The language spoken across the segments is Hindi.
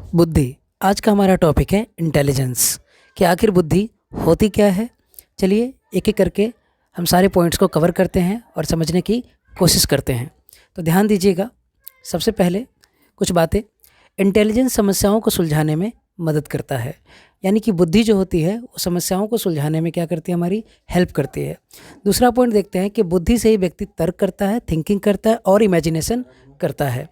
बुद्धि। आज का हमारा टॉपिक है इंटेलिजेंस कि आखिर बुद्धि होती क्या है। चलिए एक एक करके हम सारे पॉइंट्स को कवर करते हैं और समझने की कोशिश करते हैं। तो ध्यान दीजिएगा। सबसे पहले कुछ बातें। इंटेलिजेंस समस्याओं को सुलझाने में मदद करता है, यानी कि बुद्धि जो होती है वो समस्याओं को सुलझाने में क्या करती है, हमारी हेल्प करती है। दूसरा पॉइंट देखते हैं कि बुद्धि से ही व्यक्ति तर्क करता है, थिंकिंग करता है और इमेजिनेशन करता है।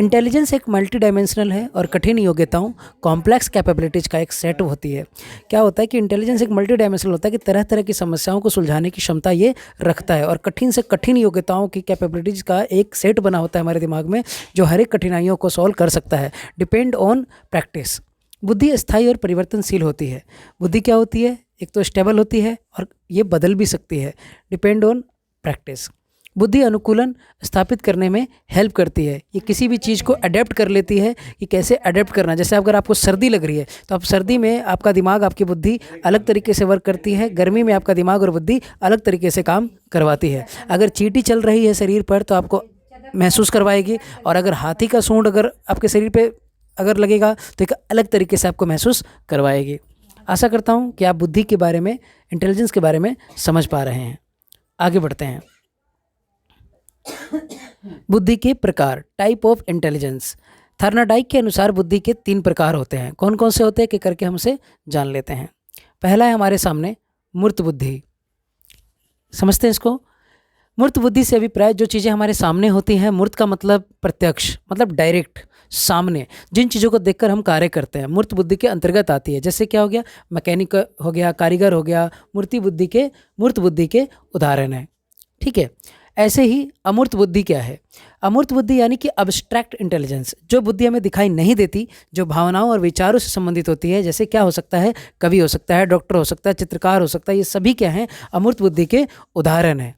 इंटेलिजेंस एक मल्टी डायमेंशनल है और कठिन योग्यताओं, कॉम्प्लेक्स कैपेबिलिटीज का एक सेट होती है। क्या होता है कि इंटेलिजेंस एक मल्टी डायमेंशनल होता है कि तरह तरह की समस्याओं को सुलझाने की क्षमता ये रखता है और कठिन से कठिन योग्यताओं की कैपेबिलिटीज का एक सेट बना होता है हमारे दिमाग में, जो हर एक कठिनाइयों को सॉल्व कर सकता है। Depend on practice. बुद्धि स्थायी और परिवर्तनशील होती है। बुद्धि क्या होती है, एक तो स्टेबल होती है और ये बदल भी सकती है। Depend on practice. बुद्धि अनुकूलन स्थापित करने में हेल्प करती है। ये किसी भी चीज़ को अडेप्ट कर लेती है कि कैसे अडेप्ट करना। जैसे अगर आपको सर्दी लग रही है तो आप सर्दी में आपका दिमाग, आपकी बुद्धि अलग तरीके से वर्क करती है, गर्मी में आपका दिमाग और बुद्धि अलग तरीके से काम करवाती है। अगर चींटी चल रही है शरीर पर तो आपको महसूस करवाएगी, और अगर हाथी का सूंड अगर आपके शरीर पे अगर लगेगा तो एक अलग तरीके से आपको महसूस करवाएगी। आशा करता हूँ कि आप बुद्धि के बारे में, इंटेलिजेंस के बारे में समझ पा रहे हैं। आगे बढ़ते हैं। बुद्धि के प्रकार, टाइप ऑफ इंटेलिजेंस। थर्नाडाइक के अनुसार बुद्धि के 3 प्रकार होते हैं। कौन कौन से होते हैं कि करके हमसे जान लेते हैं। पहला है हमारे सामने मूर्त बुद्धि। समझते हैं इसको। मूर्त बुद्धि से अभिप्राय जो चीज़ें हमारे सामने होती हैं। मूर्त का मतलब प्रत्यक्ष, मतलब डायरेक्ट, सामने जिन चीज़ों को देखकर हम कार्य करते हैं, मूर्त बुद्धि के अंतर्गत आती है। जैसे क्या हो गया, मैकेनिक हो गया, कारीगर हो गया, मूर्त बुद्धि के उदाहरण है। ठीक है। ऐसे ही अमूर्त बुद्धि क्या है। अमूर्त बुद्धि यानी कि अब्स्ट्रैक्ट इंटेलिजेंस, जो बुद्धि हमें दिखाई नहीं देती, जो भावनाओं और विचारों से संबंधित होती है। जैसे क्या हो सकता है, कवि हो सकता है, डॉक्टर हो सकता है, चित्रकार हो सकता है। ये सभी क्या हैं, अमूर्त बुद्धि के उदाहरण हैं।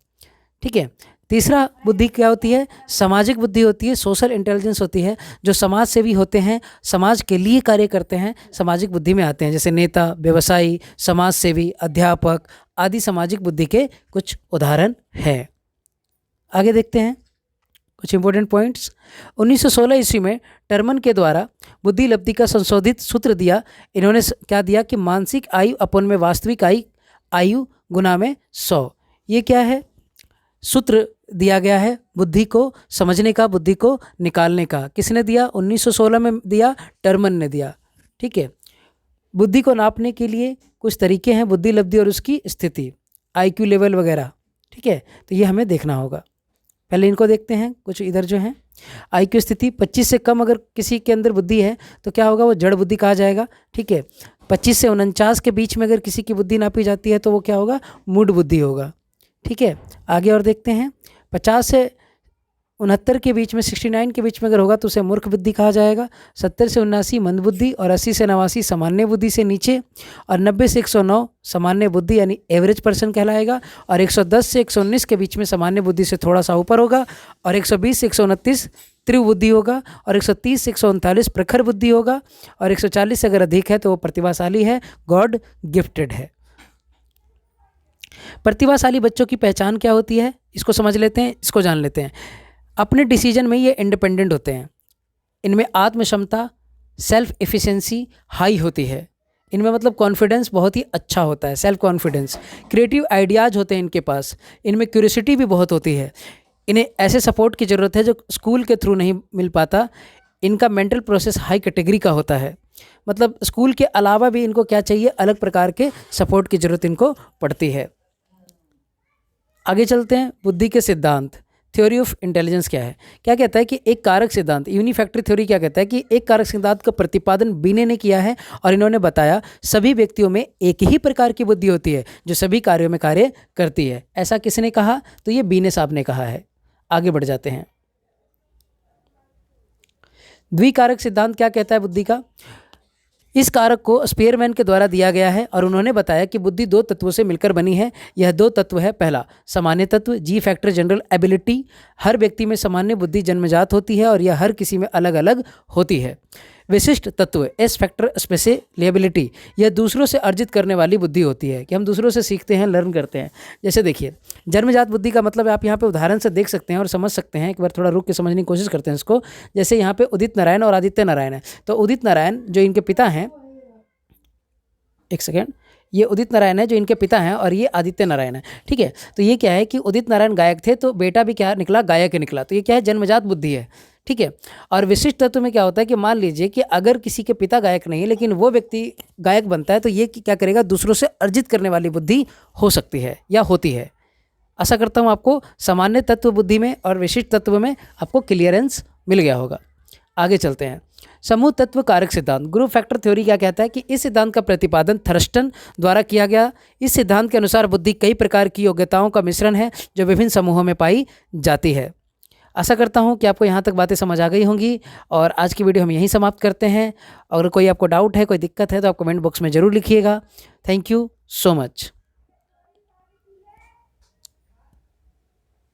ठीक है। तीसरा बुद्धि क्या होती है, सामाजिक बुद्धि होती है, सोशल इंटेलिजेंस होती है, जो समाज सेवी होते हैं, समाज के लिए कार्य करते हैं, सामाजिक बुद्धि में आते हैं। जैसे नेता, व्यवसायी, समाज सेवी, अध्यापक आदि सामाजिक बुद्धि के कुछ उदाहरण हैं। आगे देखते हैं कुछ इंपॉर्टेंट पॉइंट्स। 1916 ईस्वी में टर्मन के द्वारा बुद्धि लब्धि का संशोधित सूत्र दिया। इन्होंने क्या दिया कि मानसिक आयु अपन में वास्तविक आयु गुना में 100। ये क्या है, सूत्र दिया गया है बुद्धि को समझने का, बुद्धि को निकालने का। किसने दिया, 1916 में दिया, टर्मन ने दिया। ठीक है। बुद्धि को नापने के लिए कुछ तरीके हैं, बुद्धि लब्धि और उसकी स्थिति, आईक्यू लेवल वगैरह। ठीक है। तो ये हमें देखना होगा। पहले इनको देखते हैं। कुछ इधर जो है, आईक्यू स्थिति 25 से कम अगर किसी के अंदर बुद्धि है तो क्या होगा, वो जड़ बुद्धि कहा जाएगा। ठीक है। 25 से 49 के बीच में अगर किसी की बुद्धि नापी जाती है तो वो क्या होगा, मूढ़ बुद्धि होगा। ठीक है। आगे और देखते हैं। 50 से 69 के बीच में, 69 के बीच में अगर होगा तो उसे मूर्ख बुद्धि कहा जाएगा। 70 से 79 मंद बुद्धि और 80 से 89 सामान्य बुद्धि से नीचे, और 90 से 109 सामान्य बुद्धि यानी एवरेज पर्सन कहलाएगा, और 110 से 119 के बीच में सामान्य बुद्धि से थोड़ा सा ऊपर होगा, और 120 से 129 तीव्र बुद्धि होगा, और 130 से 139 प्रखर बुद्धि होगा, और 140 से अगर अधिक है तो वो प्रतिभाशाली है, गॉड गिफ्टेड है। प्रतिभाशाली बच्चों की पहचान क्या होती है, इसको समझ लेते हैं, इसको जान लेते हैं। अपने डिसीजन में ये इंडिपेंडेंट होते हैं। इनमें आत्म क्षमता, सेल्फ एफिशिएंसी हाई होती है। इनमें मतलब कॉन्फिडेंस बहुत ही अच्छा होता है, सेल्फ कॉन्फिडेंस। क्रिएटिव आइडियाज़ होते हैं इनके पास। इनमें क्यूरियोसिटी भी बहुत होती है। इन्हें ऐसे सपोर्ट की ज़रूरत है जो स्कूल के थ्रू नहीं मिल पाता। इनका मेंटल प्रोसेस हाई कैटेगरी का होता है, मतलब स्कूल के अलावा भी इनको क्या चाहिए, अलग प्रकार के सपोर्ट की ज़रूरत इनको पड़ती है। आगे चलते हैं। बुद्धि के सिद्धांत, थ्योरी ऑफ इंटेलिजेंस क्या है। क्या कहता है कि एक कारक सिद्धांत, यूनिफैक्टरी थ्योरी क्या कहता है कि एक कारक सिद्धांत का प्रतिपादन बीने ने किया है, और इन्होंने बताया सभी व्यक्तियों में एक ही प्रकार की बुद्धि होती है जो सभी कार्यों में कार्य करती है। ऐसा किसने कहा, तो ये बीने साहब ने कहा है। आगे बढ़ जाते हैं। द्विकारक सिद्धांत क्या कहता है बुद्धि का। इस कारक को स्पीयरमैन के द्वारा दिया गया है, और उन्होंने बताया कि बुद्धि 2 तत्वों से मिलकर बनी है। यह 2 तत्व है, पहला सामान्य तत्व, जी फैक्टर जनरल एबिलिटी, हर व्यक्ति में सामान्य बुद्धि जन्मजात होती है और यह हर किसी में अलग अलग होती है। विशिष्ट तत्व एस फैक्टर स्पेशलिएबिलिटी, यह दूसरों से अर्जित करने वाली बुद्धि होती है कि हम दूसरों से सीखते हैं, लर्न करते हैं। जैसे देखिए, जन्मजात बुद्धि का मतलब आप यहाँ पे उदाहरण से देख सकते हैं और समझ सकते हैं। एक बार थोड़ा रुक के समझने की कोशिश करते हैं इसको। जैसे यहाँ पे उदित नारायण और आदित्य नारायण है, तो उदित नारायण जो इनके पिता हैं, एक सेकेंड, ये उदित नारायण है जो इनके पिता हैं और ये आदित्य नारायण है, ठीक है। तो ये क्या है कि उदित नारायण गायक थे, तो बेटा भी क्या निकला, गायक निकला। तो ये क्या है, जन्मजात बुद्धि है, ठीक है। और विशिष्ट तत्व में क्या होता है कि मान लीजिए कि अगर किसी के पिता गायक नहीं है लेकिन वो व्यक्ति गायक बनता है, तो ये क्या करेगा, दूसरों से अर्जित करने वाली बुद्धि हो सकती है या होती है। आशा करता हूँ आपको सामान्य तत्व बुद्धि में और विशिष्ट तत्व में आपको क्लियरेंस मिल गया होगा। आगे चलते हैं। समूह तत्व कारक सिद्धांत, ग्रुप फैक्टर थ्योरी क्या कहता है कि इस सिद्धांत का प्रतिपादन थर्स्टन द्वारा किया गया। इस सिद्धांत के अनुसार बुद्धि कई प्रकार की योग्यताओं का मिश्रण है जो विभिन्न समूहों में पाई जाती है। आशा करता हूँ कि आपको यहाँ तक बातें समझ आ गई होंगी और आज की वीडियो हम यहीं समाप्त करते हैं। अगर कोई आपको डाउट है, कोई दिक्कत है, तो आप कमेंट बॉक्स में ज़रूर लिखिएगा। Thank you so much.